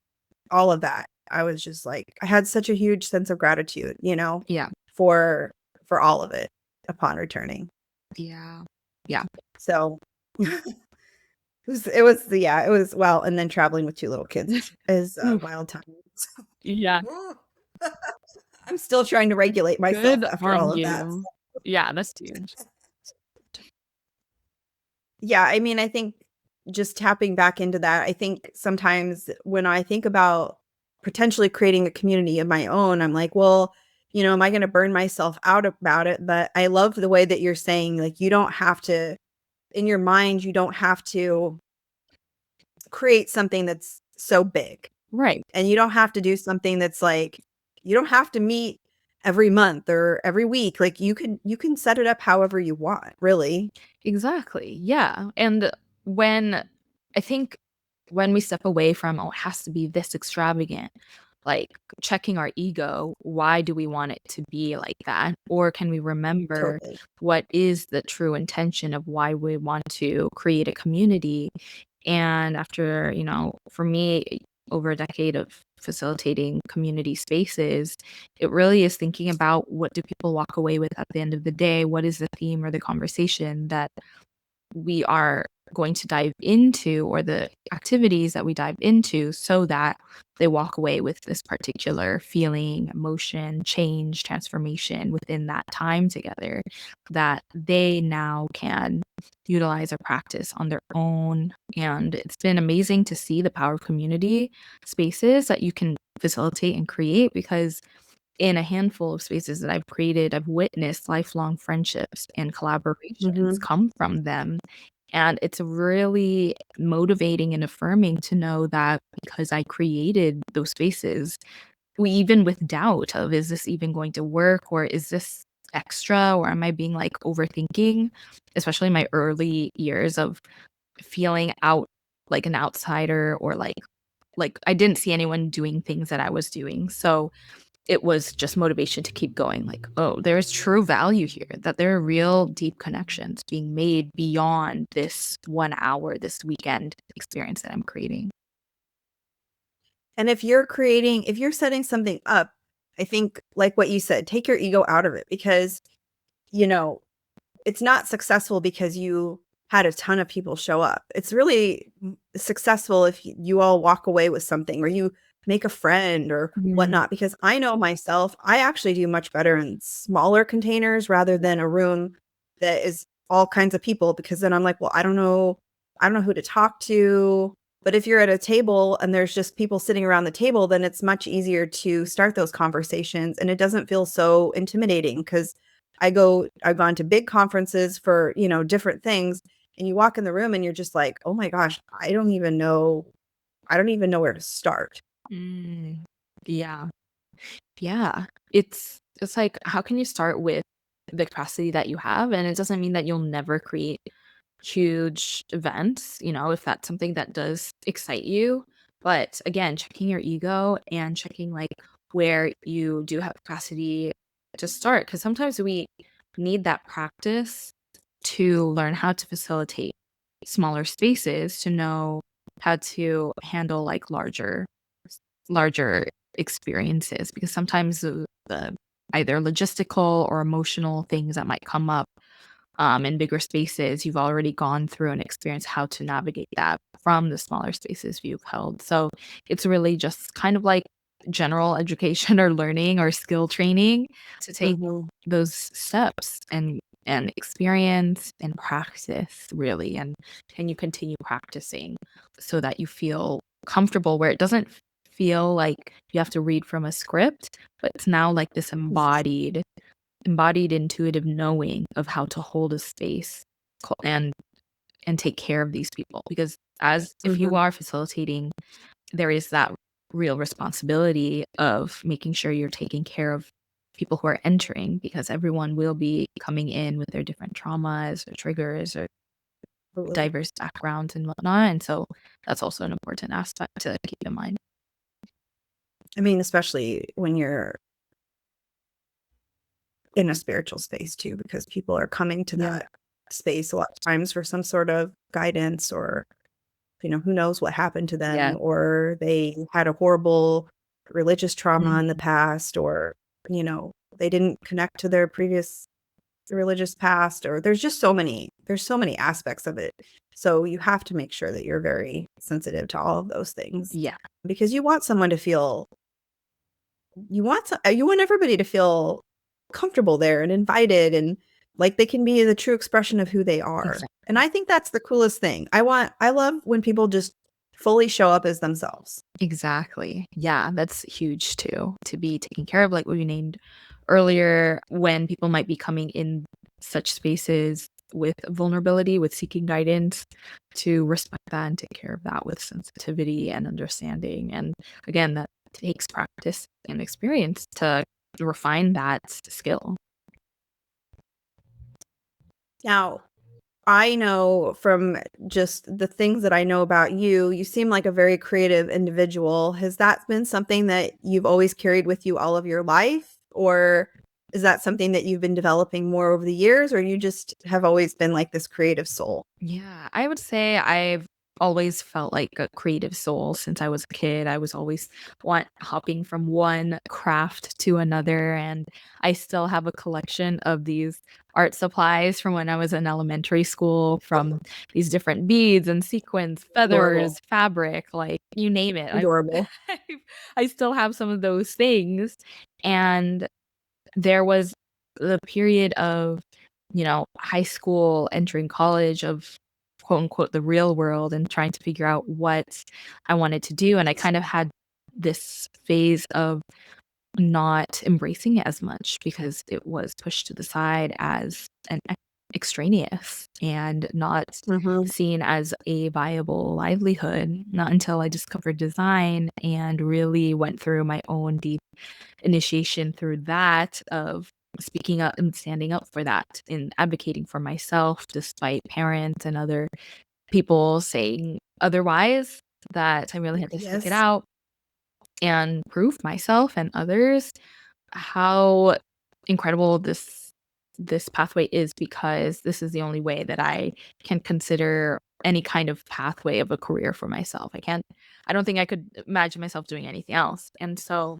all of that. I was just like, I had such a huge sense of gratitude, you know, Yeah. for all of it upon returning. Yeah. Yeah. So it was yeah, it was well, and then traveling with 2 little kids is a Oof. wild time. Yeah. I'm still trying to regulate myself Good after on all of that. you. Yeah, that's huge. Yeah, I mean, I think just tapping back into that, I think sometimes when I think about potentially creating a community of my own, I'm like, well, you know, am I going to burn myself out about it? But I love the way that you're saying, like, you don't have to, in your mind, you don't have to create something that's so big. Right. And you don't have to do something that's like, you don't have to meet every month or every week. Like you can set it up however you want, really. Exactly. Yeah. And when I think when we step away from, oh, it has to be this extravagant, like checking our ego, why do we want it to be like that? Or can we remember Totally. what is the true intention of why we want to create a community? And after, for me, over a decade of facilitating community spaces, it really is thinking about what do people walk away with at the end of the day? What is the theme or the conversation that we are going to dive into or the activities that we dive into so that they walk away with this particular feeling, emotion, change, transformation within that time together that they now can utilize or practice on their own. And it's been amazing to see the power of community spaces that you can facilitate and create because in a handful of spaces that I've created, I've witnessed lifelong friendships and collaborations Mhm. come from them. And it's really motivating and affirming to know that because I created those spaces, we even with doubt of, is this even going to work, or is this extra, or am I being like overthinking, especially in my early years of feeling out like an outsider, or like I didn't see anyone doing things that I was doing. So it was just motivation to keep going, like, oh, there's true value here, that there are real deep connections being made beyond this 1 hour, this weekend experience that I'm creating. And if you're setting something up, I think like what you said, take your ego out of it because, you know, it's not successful because you had a ton of people show up. It's really successful if you all walk away with something or you make a friend or Mm, whatnot. Because I know myself, I actually do much better in smaller containers rather than a room that is all kinds of people. Because then I'm like, well, I don't know who to talk to. But if you're at a table and there's just people sitting around the table, then it's much easier to start those conversations and it doesn't feel so intimidating because I've gone to big conferences for, different things, and you walk in the room and you're just like, "Oh my gosh, I don't even know where to start." mm, yeah. Yeah. It's like, how can you start with the capacity that you have? And it doesn't mean that you'll never create huge events, if that's something that does excite you. But again, checking your ego and checking like where you do have capacity to start. Because sometimes we need that practice to learn how to facilitate smaller spaces, to know how to handle like larger experiences, because sometimes the either logistical or emotional things that might come up in bigger spaces, you've already gone through and experienced how to navigate that from the smaller spaces you've held. So it's really just kind of like general education or learning or skill training to take Mhm. those steps and experience and practice really. And can you continue practicing so that you feel comfortable, where it doesn't feel like you have to read from a script, but it's now like this embodied intuitive knowing of how to hold a space and take care of these people, because as if you Mhm. are facilitating, there is that real responsibility of making sure you're taking care of people who are entering, because everyone will be coming in with their different traumas or triggers or Absolutely. diverse backgrounds and whatnot. And so that's also an important aspect to keep in mind. I mean, especially when you're in a spiritual space too, because people are coming to Yeah. that space a lot of times for some sort of guidance or, who knows what happened to them Yeah. or they had a horrible religious trauma in the Mhm. past or, they didn't connect to their previous religious past or there's so many aspects of it. So you have to make sure that you're very sensitive to all of those things Yeah. because you want someone to feel you want everybody to feel comfortable there and invited and like they can be the true expression of who they are. And I think that's the coolest thing. I love when people just fully show up as themselves. Exactly. Yeah, that's huge too, to be taken care of, like what you named earlier, when people might be coming in such spaces with vulnerability, with seeking guidance, to respect that and take care of that with sensitivity and understanding. And again, that takes practice and experience to refine that skill. Now, I know from just the things that I know about you, you seem like a very creative individual. Has that been something that you've always carried with you all of your life? Or is that something that you've been developing more over the years? Or you just have always been like this creative soul? Yeah, I would say I've always felt like a creative soul since I was a kid. I was always hopping from one craft to another, and I still have a collection of these art supplies from when I was in elementary school, from these different beads and sequins, Adorable. feathers, fabric, like you name it. Adorable. I still have some of those things, and there was the period of, high school, entering college, of quote unquote the real world, and trying to figure out what I wanted to do. And I kind of had this phase of not embracing it as much because it was pushed to the side as an extraneous and not Mhm. seen as a viable livelihood. Not until I discovered design and really went through my own deep initiation through that of speaking up and standing up for that and advocating for myself despite parents and other people saying otherwise, that I really had to speak it Yes. out and prove myself and others how incredible this pathway is, because this is the only way that I can consider any kind of pathway of a career for myself. I don't think I could imagine myself doing anything else. And so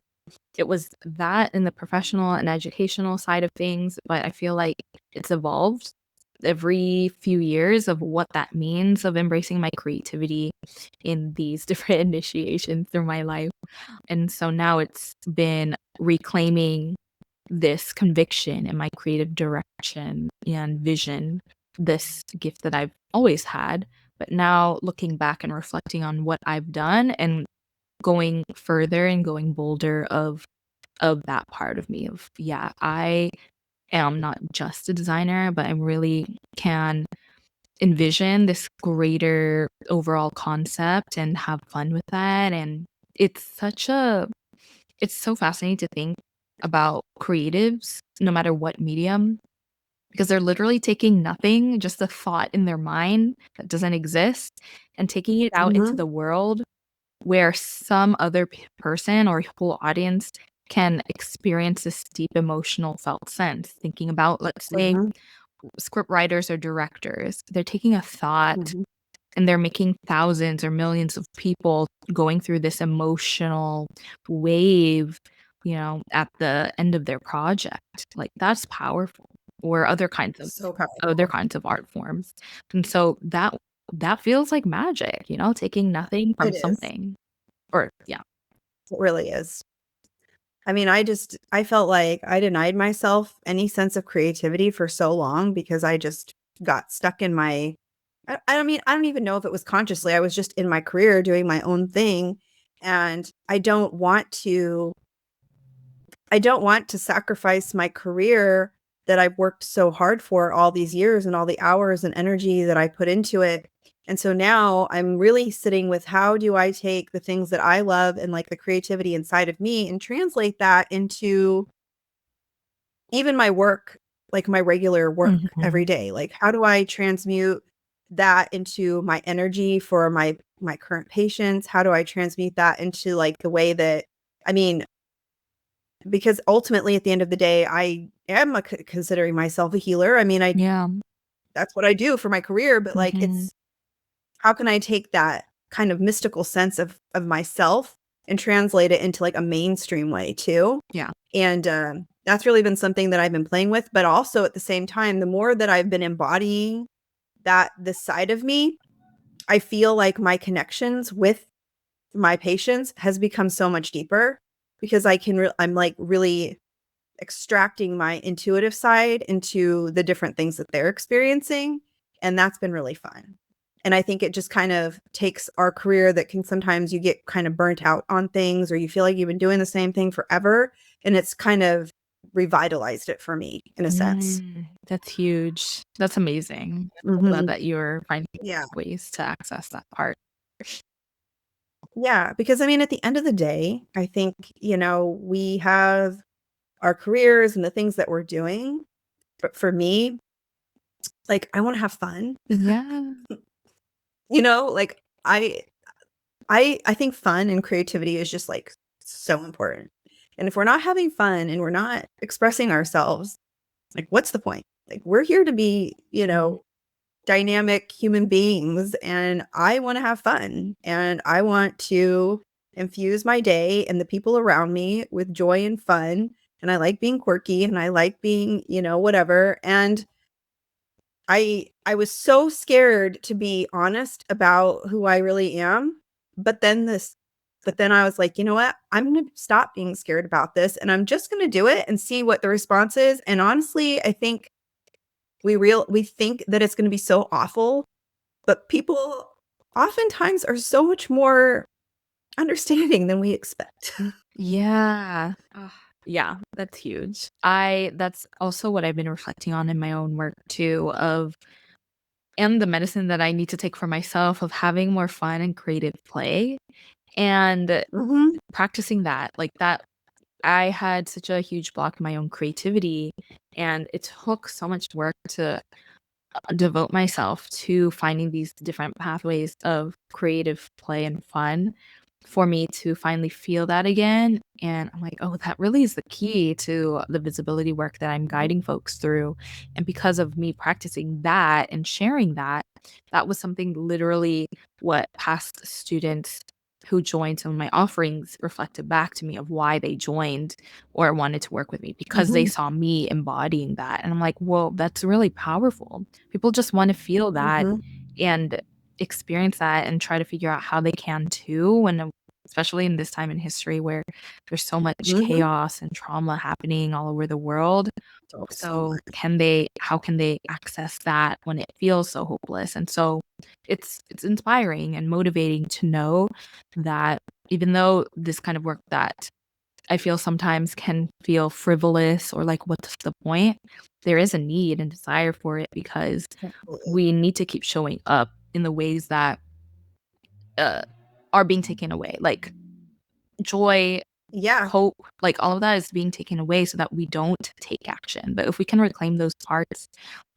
it was that in the professional and educational side of things, but I feel like it's evolved every few years of what that means of embracing my creativity in these different initiations through my life. And so now it's been reclaiming this conviction in my creative direction and vision, this gift that I've always had. But now looking back and reflecting on what I've done and going further and going bolder of that part of me of, yeah, I am not just a designer, but I really can envision this greater overall concept and have fun with that. And it's such a it's so fascinating to think about creatives, no matter what medium, because they're literally taking nothing, just a thought in their mind that doesn't exist, and taking it out into Mhm. the world where some other person or whole audience can experience this deep emotional felt sense. Thinking about, let's say, Mhm. script writers or directors, they're taking a thought Mhm. and they're making thousands or millions of people going through this emotional wave, at the end of their project. Like, that's powerful. Or So other powerful. kinds of art forms. And so that feels like magic, taking nothing from It is. something. Or yeah. It really is. I mean, I felt like I denied myself any sense of creativity for so long because I just got stuck in my I mean, I don't even know if it was consciously. I was just in my career doing my own thing, and I don't want to sacrifice my career that I've worked so hard for all these years and all the hours and energy that I put into it. And so now I'm really sitting with how do I take the things that I love and like the creativity inside of me and translate that into even my work, like my regular work every Mhm. day. Like how do I transmute that into my energy for my current patients? How do I transmute that into like the way that I mean, because ultimately at the end of the day, I am considering myself a healer. I mean, I Yeah. that's what I do for my career, but like Mhm. it's how can I take that kind of mystical sense of myself and translate it into like a mainstream way too? Yeah. And that's really been something that I've been playing with, but also at the same time, the more that I've been embodying that this side of me, I feel like my connections with my patients has become so much deeper because I'm like really extracting my intuitive side into the different things that they're experiencing, and that's been really fun. And I think it just kind of takes our career that can sometimes you get kind of burnt out on things or you feel like you've been doing the same thing forever, and it's kind of revitalized it for me in a sense. That's huge. That's amazing. I'm glad Mhm. that you're finding Yeah. ways to access that part. Yeah, because I mean, at the end of the day, I think, we have our careers and the things that we're doing, but for me, like, I wanna have fun. Yeah. Like, I think fun and creativity is just, like, so important, and if we're not having fun and we're not expressing ourselves, like, what's the point? Like, we're here to be, Mhm. dynamic human beings, and I wanna have fun, and I want to infuse my day and the people around me with joy and fun, and I like being quirky, and I like being, whatever, and I was so scared to be honest about who I really am, but then I was like, "You know what? I'm gonna stop being scared about this, and I'm just gonna do it and see what the response is," and honestly, I think we think that it's gonna be so awful, but people oftentimes are so much more understanding than we expect. Yeah. Ugh. Yeah, that's huge. That's also what I've been reflecting on in my own work too of and the medicine that I need to take for myself of having more fun and creative play and Mhm. practicing that. Like that I had such a huge block in my own creativity and it took so much work to devote myself to finding these different pathways of creative play and fun for me to finally feel that again. And I'm like, oh, that really is the key to the visibility work that I'm guiding folks through. And because of me practicing that and sharing that, that was something literally what past students who joined some of my offerings reflected back to me of why they joined or wanted to work with me because they Mhm. saw me embodying that. And I'm like, well, that's really powerful. People just want to feel that Mhm. and experience that and try to figure out how they can too when especially in this time in history where there's so much Mhm. chaos and trauma happening all over the world. So So how can they access that when it feels so hopeless? And so it's inspiring and motivating to know that even though this kind of work that I feel sometimes can feel frivolous or like what's the point? There is a need and desire for it because absolutely. we need to keep showing up in the ways that uh, are being taken away. Like joy, Yeah. hope, like all of that is being taken away so that we don't take action. But if we can reclaim those parts,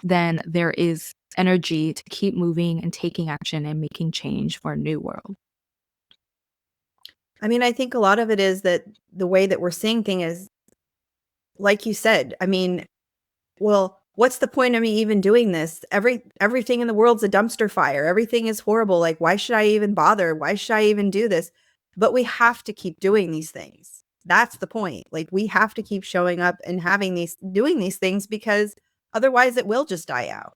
then there is energy to keep moving and taking action and making change for a new world. I mean, I think a lot of it is that the way that we're seeing thing is like you said, I mean, well, what's the point of me even doing this? Everything in the world's a dumpster fire. Everything is horrible. Like, why should I even bother? Why should I even do this? But we have to keep doing these things. That's the point. Like, we have to keep showing up and having these doing these things because otherwise it will just die out.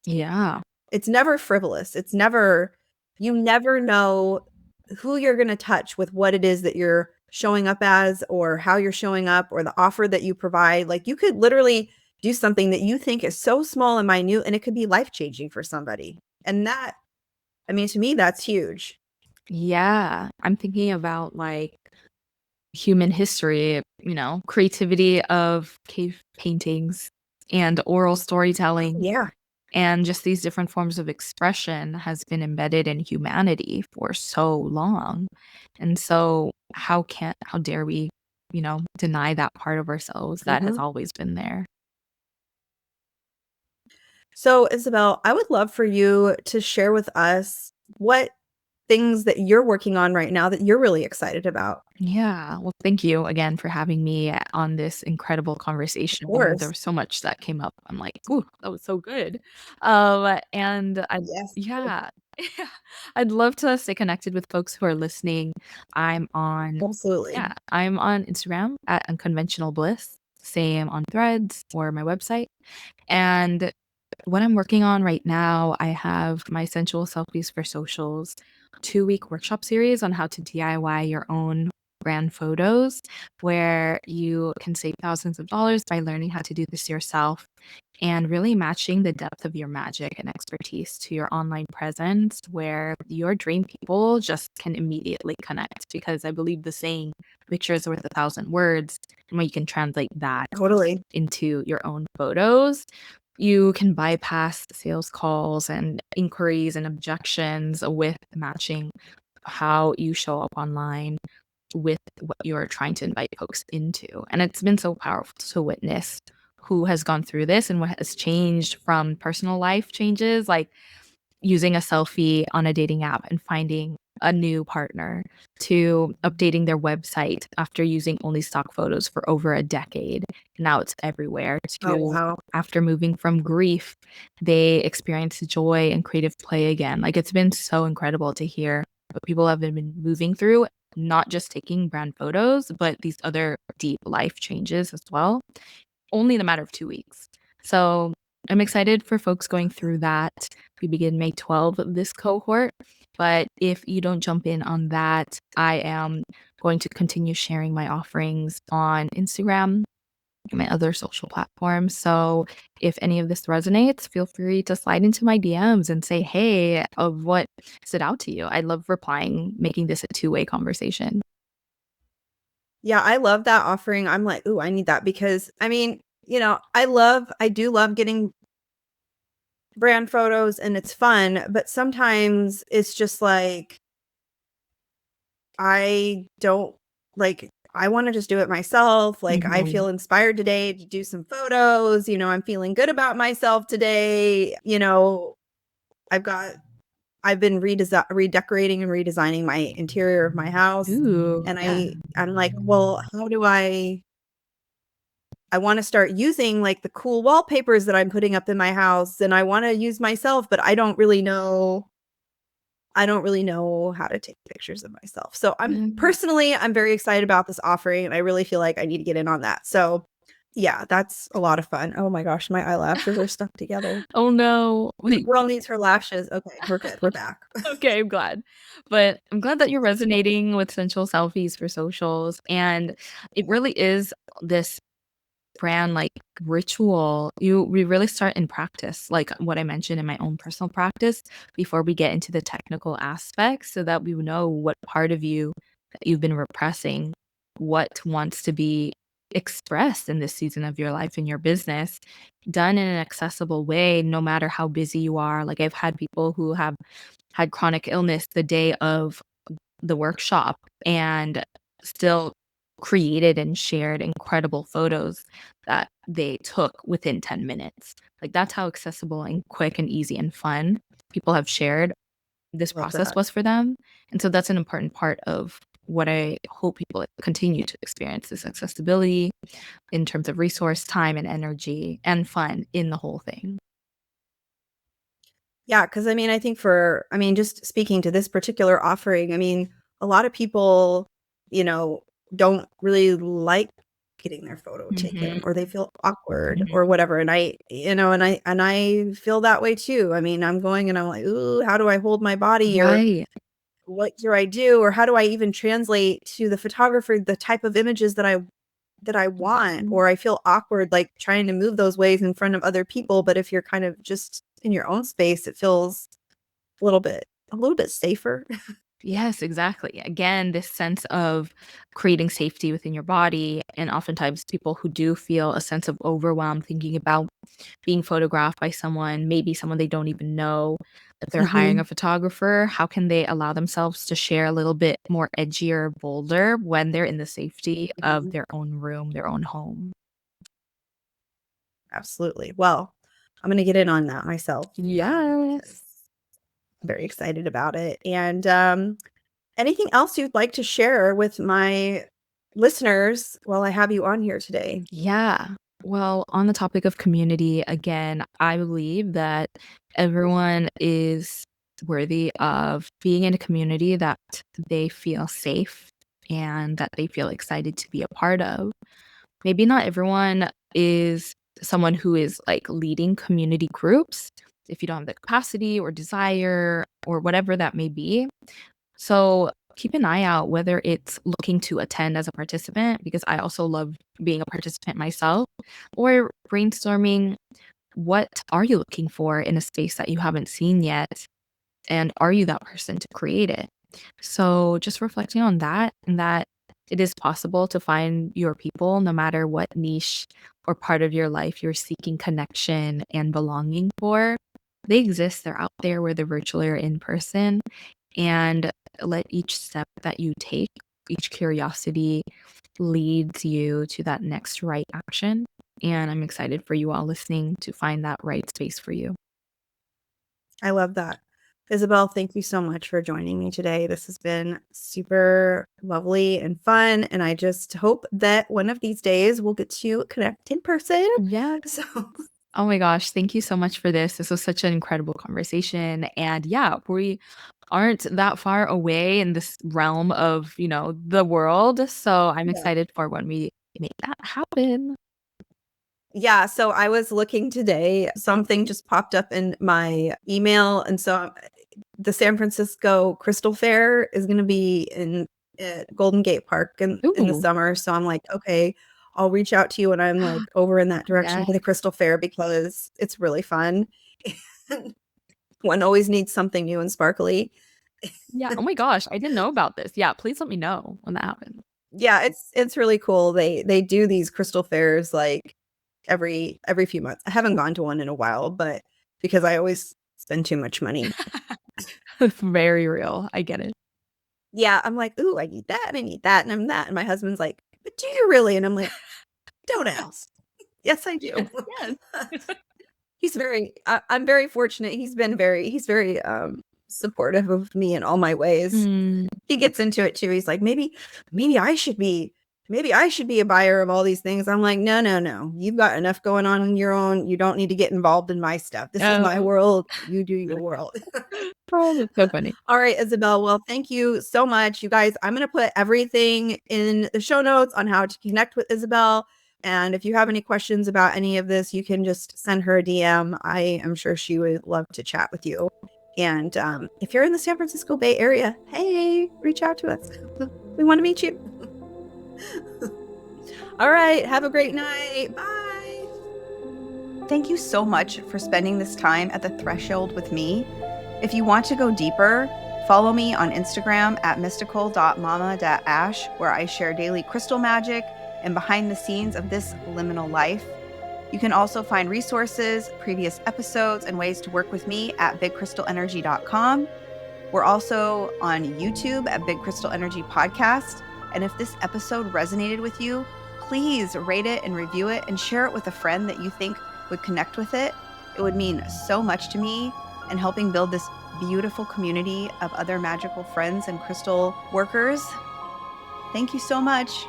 Yeah. It's never frivolous. It's never you never know who you're gonna touch with what it is that you're showing up as or how you're showing up or the offer that you provide. Like, you could literally do something that you think is so small and minute, and it could be life-changing for somebody. And that I mean, to me, that's huge. Yeah. I'm thinking about like human history, creativity of cave paintings and oral storytelling Yeah, and just these different forms of expression has been embedded in humanity for so long. And so how dare we, deny that part of ourselves that has mhm. always been there. So, Isabel, I would love for you to share with us what things that you're working on right now that you're really excited about. Yeah. Well, thank you again for having me on this incredible Of conversation. There course. was so much that came up. I'm like, ooh, that was so good. And I, Yes. yeah, I'd love to stay connected with folks who are listening. I'm on, Absolutely. yeah, I'm on Instagram at Unconventional Bliss, same on Threads or my website. And what I'm working on right now, I have my Sensual Selfies for Socials 2-week workshop series on how to DIY your own brand photos, where you can save thousands of dollars by learning how to do this yourself and really matching the depth of your magic and expertise to your online presence, where your dream people just can immediately connect. Because I believe the saying, picture is worth 1,000 words, and when you can translate that Totally. into your own photos, you can bypass sales calls and inquiries and objections with matching how you show up online with what you're trying to invite folks into. And it's been so powerful to witness who has gone through this and what has changed from personal life changes, like using a selfie on a dating app and finding a new partner to updating their website after using only stock photos for over a decade. Now it's everywhere Oh, to wow. after moving from grief, they experience joy and creative play again. Like it's been so incredible to hear what people have been moving through, not just taking brand photos, but these other deep life changes as well only in a matter of 2 weeks. So I'm excited for folks going through that. We begin May 12th of this cohort. But if you don't jump in on that, I am going to continue sharing my offerings on Instagram and my other social platforms. So if any of this resonates, feel free to slide into my DMs and say, hey, of what stood out to you. I love replying, making this a two-way conversation. Yeah, I love that offering. I'm like, "Ooh, I need that," because, I mean, I do love getting brand photos and it's fun, but sometimes it's just like, I don't like, I wanna just do it myself, like, I Mhm. feel inspired today to do some photos, I'm feeling good about myself today, I've got I've been redecorating and redesigning my interior of my house, Ooh, and yeah. I'm like, "Well, how do I wanna start using, like, the cool wallpapers that I'm putting up in my house, and I wanna use myself, but I don't really know how to take pictures of myself." So, Mm. I'm very excited about this offering, and I really feel like I need to get in on that. So, yeah, that's a lot of fun. Oh my gosh, my eyelashes are stuck together. Oh, no. The Wait. girl needs her lashes. Okay, we're good. We're back. Okay, I'm glad. But I'm glad that you're resonating with sensual selfies for socials, and it really is this brand, like, ritual. We really start in practice, like what I mentioned in my own personal practice, before we get into the technical aspects so that we know what part of you that you've been repressing, what wants to be expressed in this season of your life in your business, done in an accessible way, no matter how busy you are. Like, I've had people who have had chronic illness the day of the workshop and still created and shared incredible photos that they took within 10 minutes. Like, that's how accessible and quick and easy and fun people have shared this Love process that. was for them. And so that's an important part of what I hope people continue to experience, this accessibility in terms of resource, time, and energy and fun in the whole thing. Yeah, because I think just speaking to this particular offering, a lot of people, you know, don't really like getting their photo taken Mhm, or they feel awkward mhm. or whatever. And I feel that way too. I'm going and I'm like, ooh, how do I hold my body or Right. what do I do? Or how do I even translate to the photographer the type of images that I want? Mhm. Or I feel awkward like trying to move those ways in front of other people. But if you're kind of just in your own space, it feels a little bit safer. Yes, exactly. Again, this sense of creating safety within your body. And oftentimes, people who do feel a sense of overwhelm thinking about being photographed by someone, maybe someone they don't even know, if they're hiring a Mhm. photographer, how can they allow themselves to share a little bit more edgier, bolder when they're in the safety of Mhm. their own room, their own home? Absolutely. Well, I'm gonna get in on that myself, Yes. 'cause I'm very excited about it. And, anything else you'd like to share with my listeners while I have you on here today? Yeah. Well, on the topic of community, again, I believe that everyone is worthy of being in a community that they feel safe and that they feel excited to be a part of. Maybe not everyone is someone who is like leading community groups if you don't have the capacity or desire or whatever that may be. So keep an eye out whether it's looking to attend as a participant, because I also love being a participant myself, or brainstorming what are you looking for in a space that you haven't seen yet? And are you that person to create it? So just reflecting on that, and that it is possible to find your people no matter what niche or part of your life you're seeking connection and belonging for. They exist, they're out there, whether virtually or in person. And let each step that you take, each curiosity leads you to that next right action. And I'm excited for you all listening to find that right space for you. I love that. Isabel, thank you so much for joining me today. This has been super lovely and fun, and I just hope that one of these days we'll get to connect in person. Yeah. So Oh my gosh. Thank you so much for this. This was such an incredible conversation. And yeah, we aren't that far away in this realm of, the world. So I'm yeah. excited for when we make that happen. Yeah, so I was looking today, something just popped up in my email, and so the San Francisco Crystal Fair is gonna be in at Golden Gate Park in the Ooh. summer, so I'm like, "Okay, I'll reach out to you when I'm, like, over in that direction Yeah. for the Crystal Fair because it's really fun." One always needs something new and sparkly. Yeah. Oh my gosh. I didn't know about this. Yeah. Please let me know when that happens. Yeah, it's really cool. They do these crystal fairs like every few months. I haven't gone to one in a while, but because I always spend too much money. It's very real. I get it. Yeah, I'm like, "Ooh, I need that, and I need that, and I'm that." And my husband's like, "But do you really?" And I'm like, "Don't ask." Yes, I do. Yes. He's very I'm very fortunate. He's very supportive of me in all my ways. Mm. He gets into it too. He's like, maybe I should be a buyer of all these things. I'm like, no, no, no. You've got enough going on your own. You don't need to get involved in my stuff. This is my Oh. world. You do your world. Oh, that's so funny. All right, Isabel. Well, thank you so much. You guys, I'm going to put everything in the show notes on how to connect with Isabel. And if you have any questions about any of this, you can just send her a DM. I am sure she would love to chat with you. And if you're in the San Francisco Bay Area, hey, reach out to us. We want to meet you. All right. Have a great night. Bye. Thank you so much for spending this time at the threshold with me. If you want to go deeper, follow me on Instagram at mystical.mama.ash, where I share daily crystal magic and behind the scenes of this liminal life. You can also find resources, previous episodes, and ways to work with me at bigcrystalenergy.com. We're also on YouTube at Big Crystal Energy Podcast. And if this episode resonated with you, please rate it and review it and share it with a friend that you think would connect with it. It would mean so much to me in helping build this beautiful community of other magical friends and crystal workers. Thank you so much.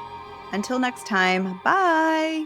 Until next time, bye.